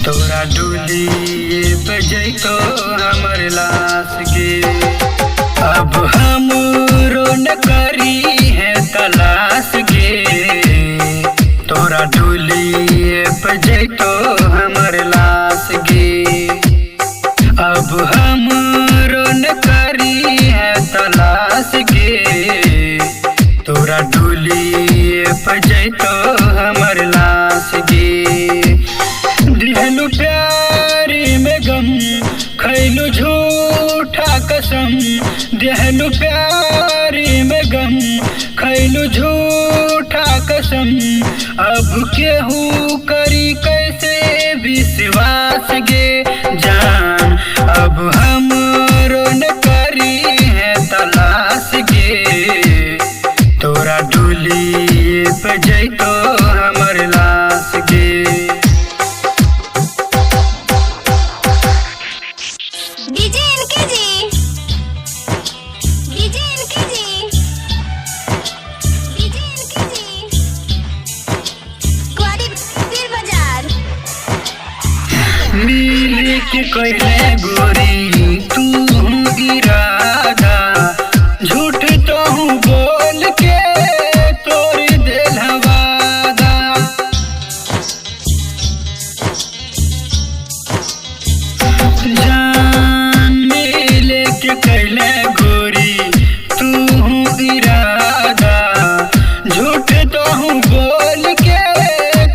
तोरा डोली पे जैतो हमर लाश गे। अब हमरो न करी है तलाश गे। तोरा डोली पे जैतो हमर लाश गे। अब हमरो न करी है तलाश गे। तोरा डोली पे जैतो हमर लाश गे। दिहलु प्यारी में गम खैलु झूठा कसम। दिहलु प्यारी में गम खैलु झूठा कसम। अब केहू करी कैसे विश्वास गे जान। अब हमरो न करी है तलाश गे। तोरा डोली पे जैतो हमर लाश गे। मिल के कैले गोरी तू इरादा। झूठ तो बोल के तोड़ देल वादा। जान मिल के कैले गोरी तू इरादा। झूठ तो बोल के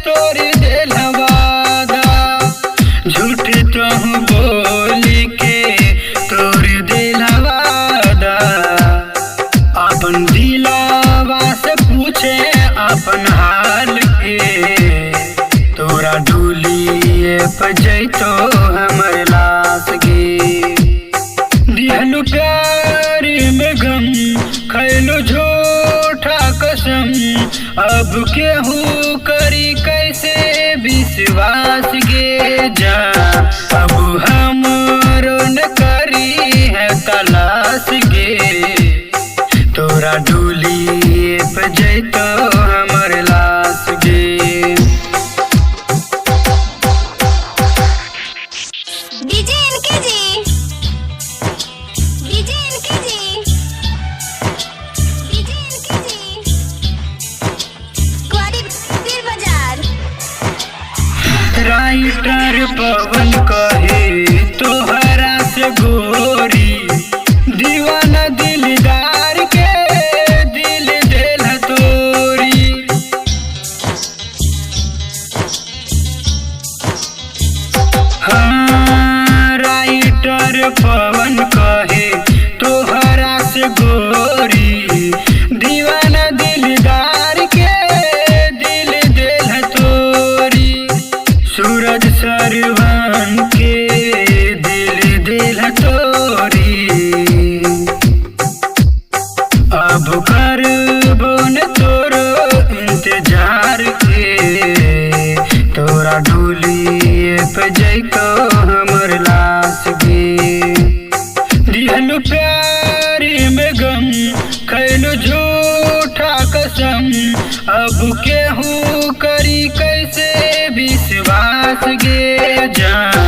तोड़ देल वादा। झूठ तो बोल के तोड़ देल वादा। अपन दिलावा से पूछे अपन हाल के। तोरा डोली पे जैतो हमर लाश गे। दिहलु प्यारी में गम खैलु झूठा कसम। अब केहू करी कैसे विश्वास गे जा। अब हमरो न करी है तलाश गे। तोरा डोली पे जैतो हमर लाश गे। राइटर पवन कहे तोहरा से गोरी। दीवाना दिलदार के दिल देल तोरी। हाँ राइटर पवन कहे तोहरा से गोरी। दीवाना दिलदार के दिल देल तोरी। सूरज सरवन के दिल देल तोरी। अब करबो न तोरो इंतजार के। तोरा डोली पे जैतो हमर लाश गे। दिहलु प्यारी में गम खैलु झूठा कसम। अब केहू करी कैसे विश्वास गे जान।